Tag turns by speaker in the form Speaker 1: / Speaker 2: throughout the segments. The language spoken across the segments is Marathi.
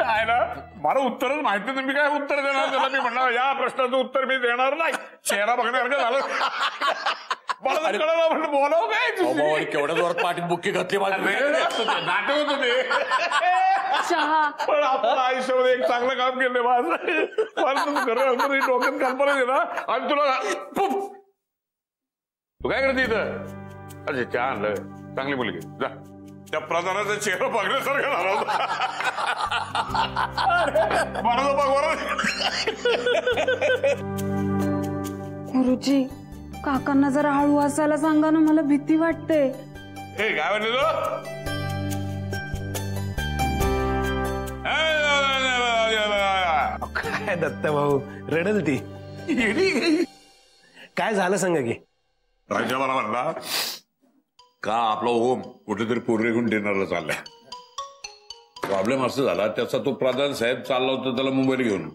Speaker 1: काय ना मला उत्तरच माहिती नाही, मी काय उत्तर देणार त्याला. मी म्हणणार या प्रश्नाचं उत्तर मी देणार नाही. चेहरा बघण्यासारखं झालं. मला कळलं म्हणलं बोलावं काय.
Speaker 2: केवढ्या जोरात पाठीत बुक्की घातली माझ्या.
Speaker 1: नाटक होतं ते. पण आपण आयुष्यामध्ये एक चांगलं काम केलं माझं. तू खरं डोक्यात कल्पना दे ना. आणि तुला तू काय करते इथं? अरे चहा आणलं, चांगली मुलगी जा. त्या प्रधानाचा चेहरा बघण्यासारखं झाला होता.
Speaker 3: गुरुजी काकांना जरा हळू असायला सांगा ना, मला भीती वाटते.
Speaker 1: हे काय म्हणले तो?
Speaker 4: काय दत्ता भाऊ रडल ती. काय झालं सांगा की.
Speaker 1: राजा मला म्हणला का आपला ओम कुठेतरी पोरगी घेऊन डिनरला चाललाय. प्रॉब्लेम असं झाला त्याचा तो प्रधान साहेब चालला होता त्याला मुंबईला घेऊन.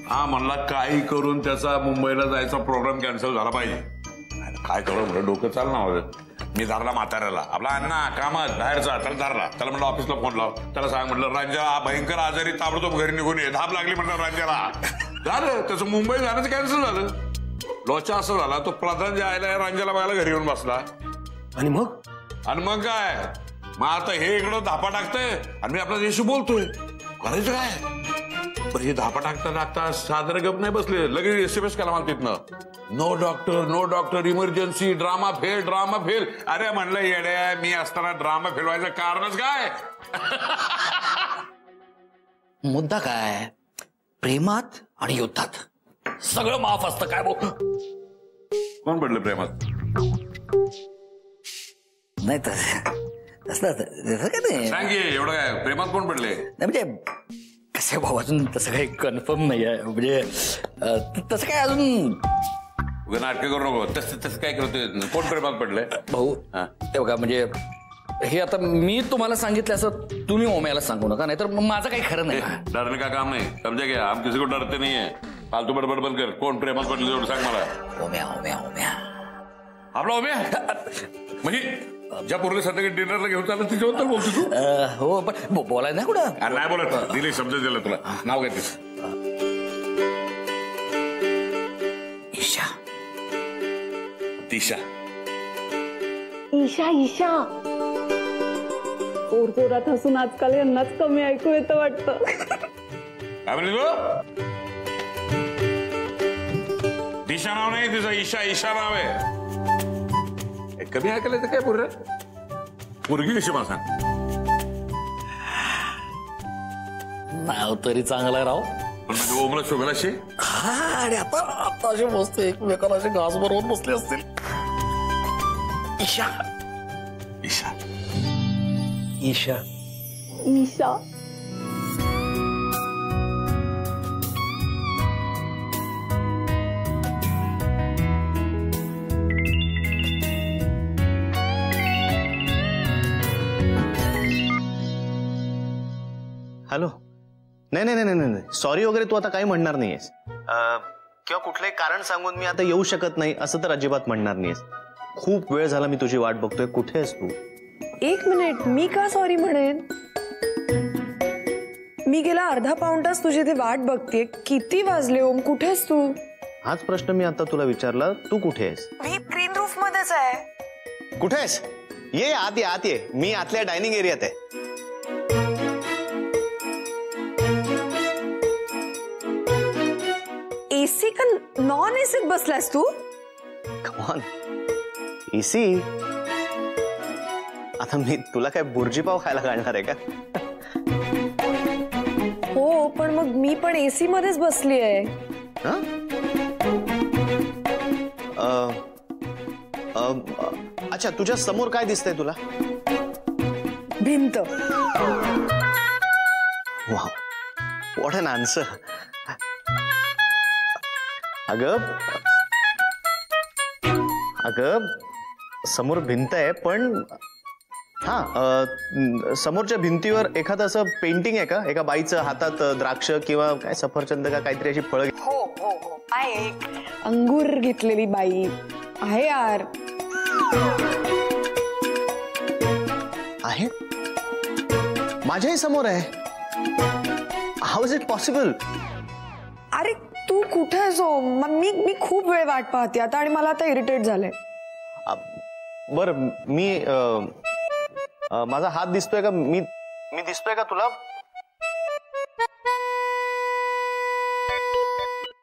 Speaker 1: हा म्हणला काही करून त्याचा मुंबईला जायचा प्रोग्राम कॅन्सल झाला पाहिजे. काय करू म्हणलं डोकं चालणार माझं. मी धरला म्हाताऱ्याला, आपला अण्णा कामात बाहेरचा, त्याला धरला. त्याला म्हणलं ऑफिसला फोन लाव. त्याला सांग म्हणलं रांजा भयंकर आजारी, ताबडतोब घरी निघून ये. धाप लागली म्हणलं रांजाला. झालं त्याचं मुंबई जाण्याचं कॅन्सल झालं. लोचा असं झाला तो प्रधान जे आयला रांजाला बघायला घरी येऊन बसला.
Speaker 4: आणि मग
Speaker 1: काय मग आता हे इकडं धापा टाकतंय आणि मी आपल्या देशी बोलतोय. करायचं काय. पण हे धापा टाकता साधारण गप नाही बसले. लगेच SMS केला मला तिथनं. No doctor emergency, drama fail. अरे म्हणलं येड्या, मी असताना ड्रामा फेल व्हायचं कारणच काय.
Speaker 2: मुद्दा काय, प्रेमात आणि युद्धात सगळं माफ असतं. काय बोल
Speaker 1: कोण पडलं प्रेमात.
Speaker 2: नाही तसं काय नाही.
Speaker 1: सांग एवढं काय प्रेमात कोण पडले.
Speaker 2: नाही म्हणजे कसं भाऊ अजून तसं काही कन्फर्म नाही आहे. म्हणजे तसं काय अजून
Speaker 1: नाटकं करू नको. तसं काय करतोय. कोण प्रेमात पडले
Speaker 2: भाऊ. ते बघा म्हणजे हे आता मी तुम्हाला सांगितलं असं तुम्ही ओम्याला सांगू नका, नाहीतर माझं काही खरं नाही.
Speaker 1: डरने का काम नाही समजा घ्या. हम किसी को डरते नाही आहे. फालतू बडबड बंद कर. कोण प्रेमात पडले तेवढं सांग मला.
Speaker 2: ओम्या
Speaker 1: आपला ओम्या म्हणजे ज्या पोरगे सध्या डिनरला घेऊन चाललं तिच्याबद्दल बोलतो तू.
Speaker 2: हो पण बोलायला नाही कुठं.
Speaker 1: नाही बोलत. दिले शब्द दिला तुला. नाव काय तिचं.
Speaker 3: ईशा जोरात हसून आजकाल यांनाच कमी ऐकू येतं वाटतं.
Speaker 1: काय म्हणली तू. दिशा नाव नाही तिचं, ईशा नाव आहे. कमी ऐकलं तर काय पोरगी कशी मला सांग.
Speaker 2: नाव तरी चांगलं आहे राव.
Speaker 1: पण म्हणजे ओमला शोभेल अशी.
Speaker 2: आणि आता असे मस्त एकमेकाला असे घास बरोबर बसले असतील. ईशा.
Speaker 5: हॅलो. नाही सॉरी वगैरे तू आता काही म्हणणार नाहीयेस किंवा कुठलंही कारण सांगून मी आता येऊ शकत नाही असं तर अजिबात म्हणणार नाहीयेस. खूप वेळ झाला मी तुझी वाट बघतोय. कुठे आहेस तू.
Speaker 6: एक मिनिट, मी का सॉरी म्हणेन. मी गेला अर्धा पाऊण तास तुझी ते वाट बघतेय. किती वाजले ओम, कुठेस तू.
Speaker 5: हाच प्रश्न मी आता तुला विचारला. तू कुठे आहेस.
Speaker 6: मी ग्रीन रूफ मध्येच आहे.
Speaker 5: कुठे आहेस. ये आत ये. मी आतल्या डायनिंग एरियात आहे.
Speaker 6: एसी का नॉन एसीत बसलास तू.
Speaker 5: Come on AC. आता मी तुला काय बुर्जी पाव खायला घालणार आहे का.
Speaker 6: हो पण मग मी पण एसी मध्येच बसली आहे.
Speaker 5: अच्छा तुझ्या समोर काय दिसतंय तुला.
Speaker 6: भिंत.
Speaker 5: Wow what N answer. अगं समोर भिंत आहे पण समोरच्या भिंतीवर एखादं असं पेंटिंग आहे का. एका बाईचं हातात द्राक्ष किंवा काय सफरचंद का काहीतरी अशी फळं.
Speaker 6: हो आहे. अंगूर घेतलेली बाई आहे यार.
Speaker 5: आहे माझ्याही समोर आहे. How is it possible?
Speaker 6: अरे तू कुठे आहेस ओम? मी खूप वेळ वाट पाहते आता आणि मला आता इरिटेट झालंय.
Speaker 5: बर मी माझा हात दिसतोय का? मी दिसतोय का तुला?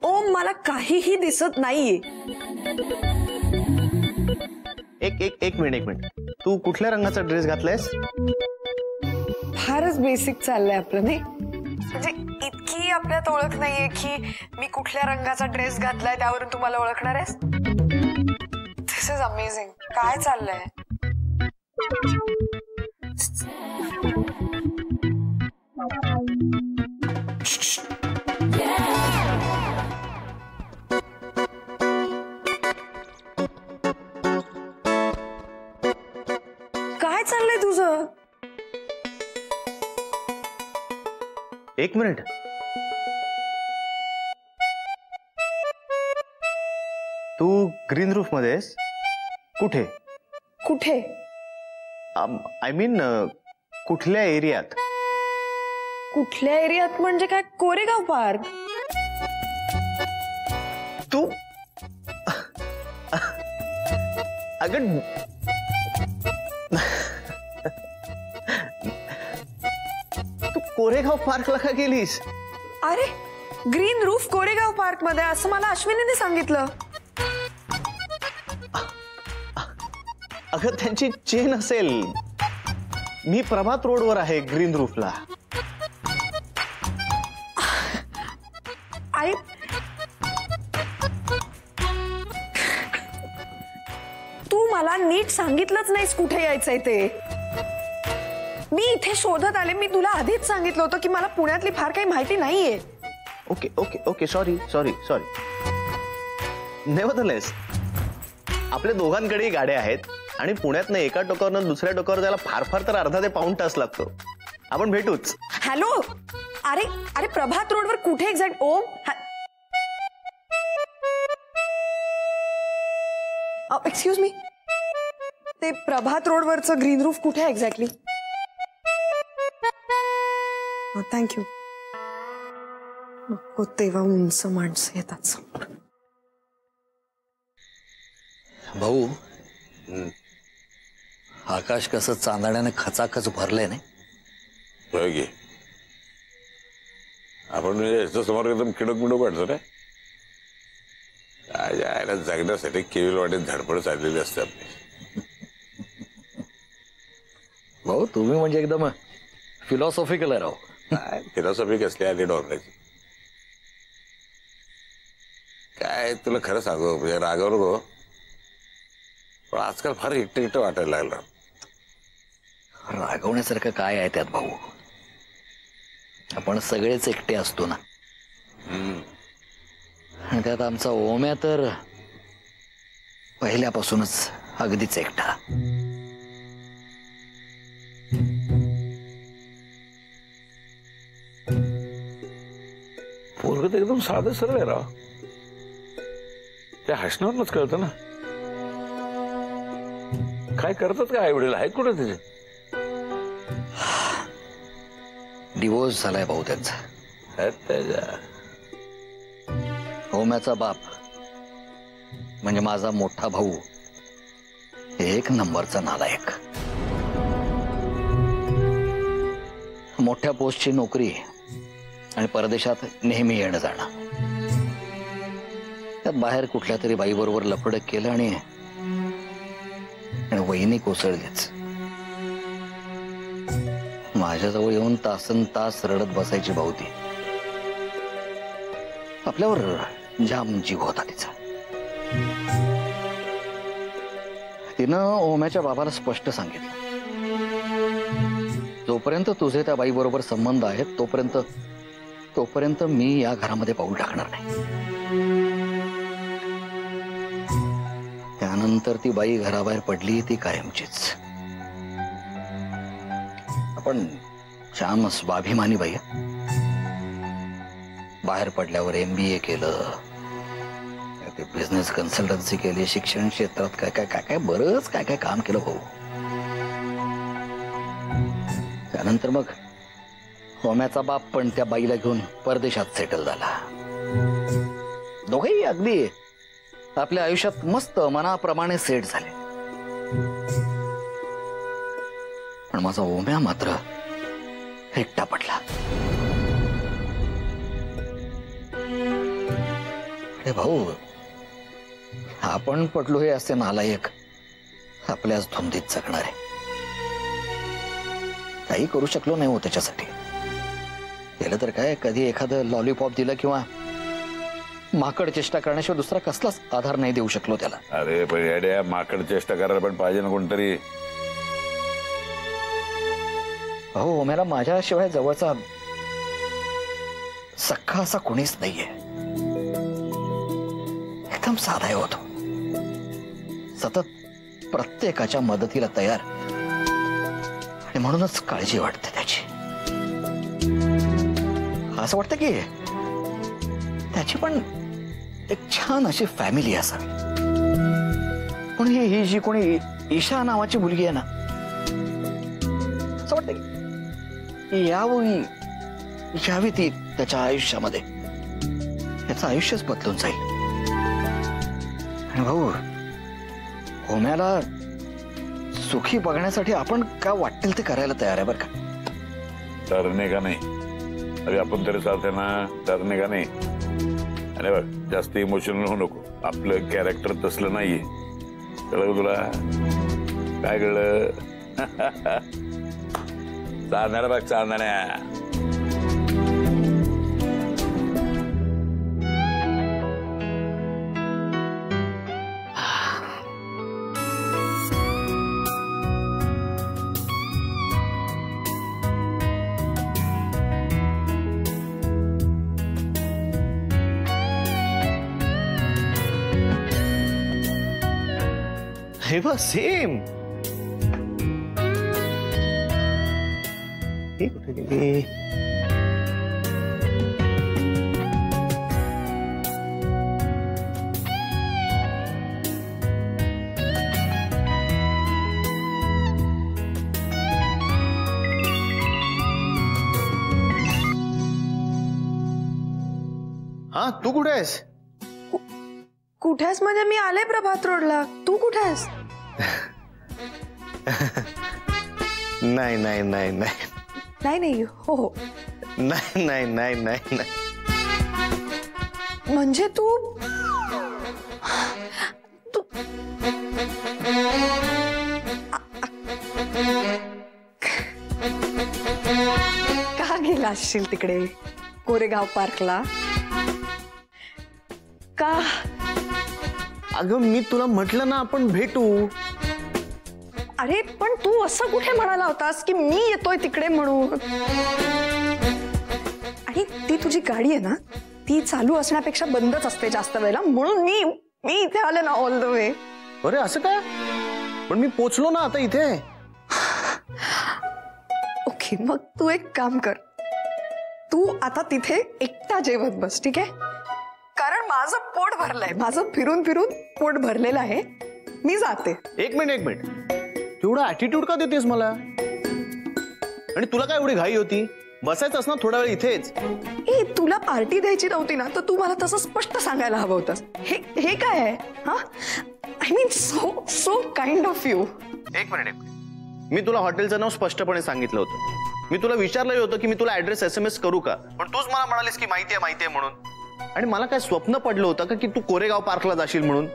Speaker 6: ओम मला काहीही दिसत नाहीये.
Speaker 5: एक मिनिट. तू कुठल्या रंगाचा ड्रेस घातलायस?
Speaker 6: फारच बेसिक चाललंय आपलं नाही, म्हणजे इतकी आपल्यात ओळख नाहीये की मी कुठल्या रंगाचा ड्रेस घातलाय त्यावरून तू मला ओळखणार आहेस. दिस इज अमेझिंग. काय चाललंय? काय चाललंय तुझं?
Speaker 5: एक मिनिट. तू ग्रीन रूफ मध्ये आहेस? कुठे?
Speaker 6: कुठे?
Speaker 5: आय मीन कुठल्या एरियात?
Speaker 6: कुठल्या एरियात म्हणजे काय? कोरेगाव पार्क.
Speaker 5: तू अगं तू कोरेगाव पार्कला का गेलीस?
Speaker 6: अरे ग्रीन रूफ कोरेगाव पार्क मध्ये असं मला अश्विनीने सांगितलं.
Speaker 5: अगं त्यांची चेन असेल. मी प्रभात रोडवर आहे ग्रीन रूफला.
Speaker 6: आई तू मला नीट सांगितलंच नाहीस कुठे यायचंय ते. मी इथे शोधत आले. मी तुला आधीच सांगितलं होतं की मला पुण्यातली फार काही माहिती नाहीये.
Speaker 5: Okay sorry. नेव्हरदलेस आपल्या दोघांकडेही गाड्या आहेत आणि पुण्यातनं एका टोकावरनं दुसऱ्या टोकावर जायला फार तर अर्धा ते पाऊण तास लागतो. आपण भेटूच.
Speaker 6: हॅलो. अरे प्रभात रोडवर कुठे एक्झॅक्ट? ओम एक्सक्यूज मी, ते प्रभात रोडवरचं ग्रीन रूफ कुठे आहे एक्झॅक्टली? थँक्यू. नको तेव्हा उंच माणसं येतात.
Speaker 2: भाऊ, आकाश कसं चांदण्याने खचाखच भरलंय नाही?
Speaker 1: होय की. आपण म्हणजे याच्या समोर एकदम किडक वाटतो रे. काय जायला जगण्यासाठी केविल वाटेत धडपड चाललेली असते आपली.
Speaker 2: भाऊ तुम्ही म्हणजे एकदम फिलॉसॉफिकल आहे राव.
Speaker 1: फिलॉसॉफी कसली आली डॉक्टरची. काय तुला खरं सांगू, म्हणजे रागावर नको, पण आजकाल फार एकटं वाटायला लागलं.
Speaker 2: रागवण्यासारखं काय आहे त्यात भाऊ? आपण सगळेच एकटे असतो ना. आणि त्यात आमचा ओम्या तर पहिल्यापासूनच अगदीच एकटा.
Speaker 1: पोरग तर एकदम साधं सरळ आहे राव. त्या हसण्यावरच कळतं ना. काय करतात का आई वडील आहेत कुठे त्याचे?
Speaker 2: डिवोर्स झालाय भाऊ त्यांचा. ओम्याचा बाप म्हणजे माझा मोठा भाऊ एक नंबरचा नालायक. मोठ्या पोस्टची नोकरी आणि परदेशात नेहमी येणं जाणं. त्यात बाहेर कुठल्या तरी बाईबरोबर लफडं केलं आणि वहिनी कोसळलीच. माझ्याजवळ येऊन तासन तास रडत बसायची भाऊ ती. आपल्यावर जाम जीव होता तिचा. तिनं ओम्याच्या बाबाला स्पष्ट सांगितलं, जोपर्यंत तुझे त्या बाईबरोबर संबंध आहेत तोपर्यंत मी या घरामध्ये पाऊल टाकणार नाही. त्यानंतर ती बाई घराबाहेर पडली ती कायमचीच. आपण छान स्वाभिमानी बाई. बाहेर पडल्यावर MBA केलं, ते बिझनेस कन्सल्टन्सी केली, शिक्षण क्षेत्रात काय बरंच काय काम केलं भाऊ. त्यानंतर मग होम्याचा बाप पण त्या बाईला घेऊन परदेशात सेटल झाला. दोघेही अगदी आपल्या आयुष्यात मस्त मनाप्रमाणे सेट झाले. पण माझा ओम्या मात्र एकटा पडला. अरे भाऊ, आपण पडलो हे असे नालायक आपल्याच धुंदीत जगणारे. काही करू शकलो नाही हो त्याच्यासाठी. केलं तर काय, कधी एखादं लॉलीपॉप दिलं किंवा माकड चेष्टा करण्याशिवाय दुसरा कसलाच आधार नाही देऊ शकलो त्याला.
Speaker 1: अरे पण येड्या, माकड चेष्टा करायला पण पाहिजे ना कोणतरी.
Speaker 2: हो, मला माझ्याशिवाय जवळचा सख्खा असा कोणीच नाहीये. एकदम साधा होतो, सतत प्रत्येकाच्या मदतीला तयार, आणि म्हणूनच काळजी वाटते त्याची. असं वाटतं की त्याची पण एक छान अशी फॅमिली असावी. पण ही जी कोणी ईशा नावाची मुलगी आहे ना, असं वाटतं की यावी ती त्याच्या आयुष्यामध्ये, त्याचं आयुष्यच बदलून जाईल. आणि भाऊ, होम्याला सुखी बघण्यासाठी आपण काय वाटेल ते करायला तयार आहे बरं का.
Speaker 1: डरणे का नाही, अरे आपण तरी साथ आहे ना, डरणे का नाही. अरे बघ, जास्त इमोशनल होऊ नको. आपलं कॅरेक्टर तसलं नाहीये. कळलं तुला? काय कळलं? चालणार बघ, चालणार.
Speaker 5: हे बघ, सेम. हे कुठे गेली? हा, तू कुठे आहेस?
Speaker 6: कुठे आहेस म्हणजे मी आले प्रभात रोडला. तू कुठे आहेस?
Speaker 5: नाही नाही नाही नाही
Speaker 6: नाही नाही, हो हो,
Speaker 5: नाही नाही नाही नाही नाही.
Speaker 6: म्हणजे तू का गेला असशील तिकडे कोरेगाव पार्कला? का?
Speaker 5: अगं, मी तुला म्हटलं ना आपण भेटू.
Speaker 6: अरे पण तू असं कुठे म्हणाला होतास की मी येतोय तिकडे म्हणून? आणि ती तुझी गाडी आहे ना, ती चालू असण्यापेक्षा बंदच असते जास्त वेळेला, म्हणून मी इथे आले ना ऑल द वे.
Speaker 5: अरे असं काय? पण मी पोचलो ना आता इथे.
Speaker 6: ओके, मग तू एक काम कर, तू आता तिथे एकटा जेवत बस, ठीक आहे? कारण माझं पोट भरलंय, माझं फिरून फिरून पोट भरलेलं आहे. मी जाते.
Speaker 5: एक मिनिट. तेवढा ऍटिट्यूड का देतेस मला? आणि तुला काय एवढी घाई होती? बसायचंस ना थोडा वेळ इथेच.
Speaker 6: ए, तुला पार्टी द्यायची नव्हती ना, तर तू मला तसं स्पष्ट सांगायला हवं होतंस. हे काय आहे? हा, I mean so kind of you.
Speaker 5: एक मिनिट. मी तुला हॉटेलचं नाव स्पष्टपणे सांगितलं होतं. मी तुला विचारलंही होतं की मी तुला ऍड्रेस SMS करू का, पण तूच मला म्हणालीस की माहितीये म्हणून. आणि मला काय स्वप्न पडलं होतं का की तू कोरेगाव पार्कला जाशील म्हणून?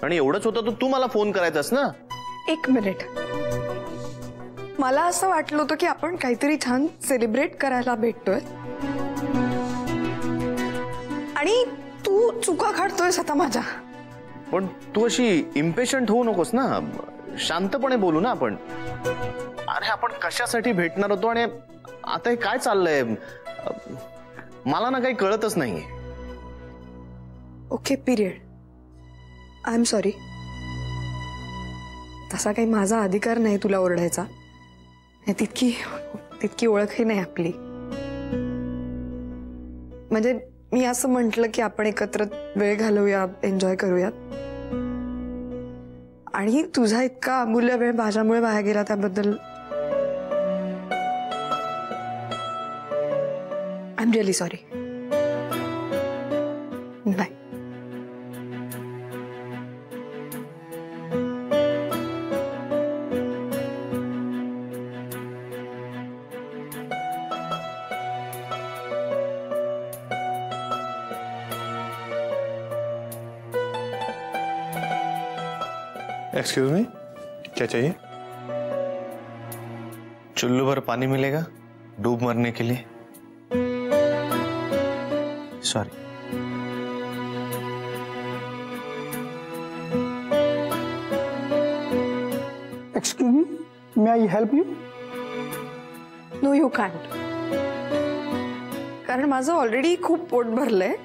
Speaker 5: आणि एवढंच होतं तर तू मला फोन करायचास ना.
Speaker 6: एक मिनिट, मला असं वाटलं होतं की आपण काहीतरी छान सेलिब्रेट करायला भेटतोय, आणि तू चुका काढतोयस आता माझ्या.
Speaker 5: पण तू अशी इम्पेशंट होऊ नकोस ना, शांतपणे बोलू ना आपण. अरे आपण कशासाठी भेटणार होतो आणि आता हे काय चाललंय? मला ना काही कळतच नाहीये.
Speaker 6: Okay, period. I am sorry. तसा काही माझा अधिकार नाही तुला ओरडायचा. तितकी ओळखही नाही आपली. म्हणजे मी असं म्हटलं की आपण एकत्र वेळ घालवूया, एन्जॉय करूयात. आणि तुझा इतका अमूल्य वेळ माझ्यामुळे वाया गेला त्याबद्दल I am really sorry. Bye.
Speaker 5: Excuse me, क्या चाहिए? चुल्लू भर पानी मिलेगा डूब मरने के लिए. Sorry.
Speaker 7: Excuse me, may I help you?
Speaker 6: No you can't. कारण माझं ऑलरेडी खूप पोट भरलंय.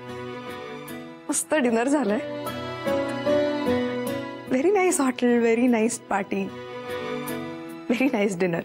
Speaker 6: मस्त डिनर झालंय. Very nice hotel, very nice party, very nice dinner.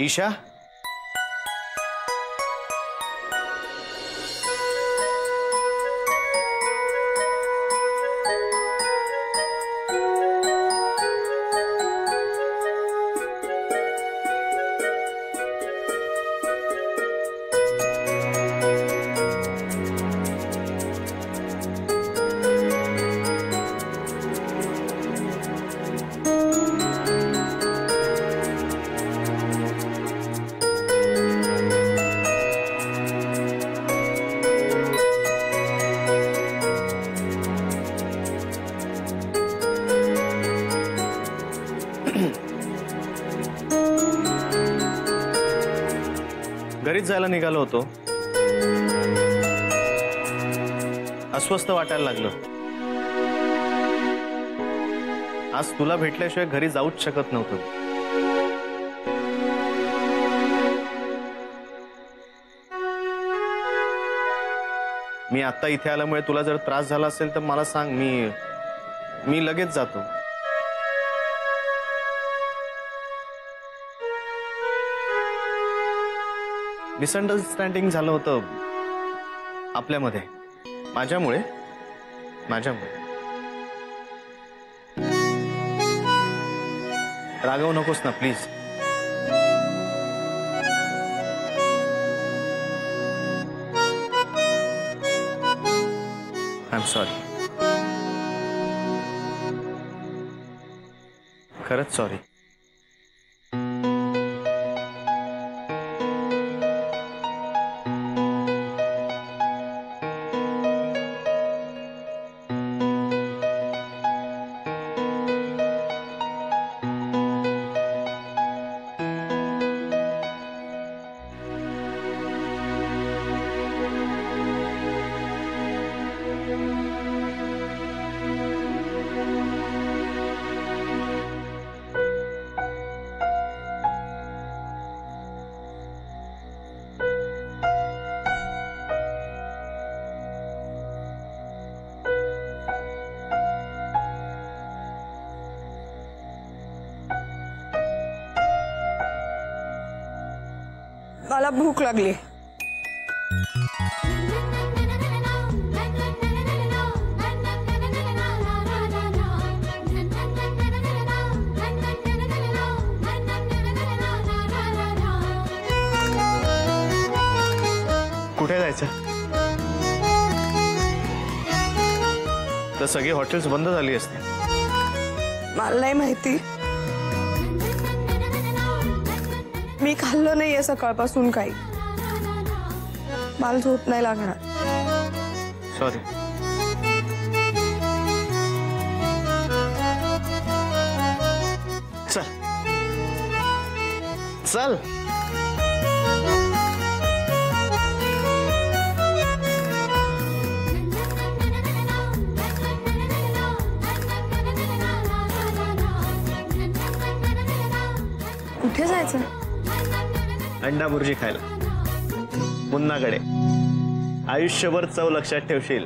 Speaker 5: Isha, घरीच जायला निघालो होतो. अस्वस्थ वाटायला लागलं. आज तुला भेटल्याशिवाय घरी जाऊच शकत नव्हतं. मी आता इथे आल्यामुळे तुला जर त्रास झाला असेल तर मला सांग. मी लगेच जातो. मिसअंडरस्टँडिंग झालं होतं आपल्यामध्ये. माझ्यामुळे रागवू नकोस ना प्लीज. I am sorry. खरंच सॉरी.
Speaker 6: मला भूक लागली.
Speaker 5: कुठे जायचं? तर सगळी हॉटेल्स बंद झाली असते.
Speaker 6: मला नाही माहिती. मी खाल्लं नाहीये सकाळपासून काही. मला झोप नाही लागणार.
Speaker 5: सॉरी. चल चल.
Speaker 6: कुठे जायचं?
Speaker 5: अंडा भुर्जी खायला मुन्नाकडे. आयुष्यभर चव लक्षात ठेवशील.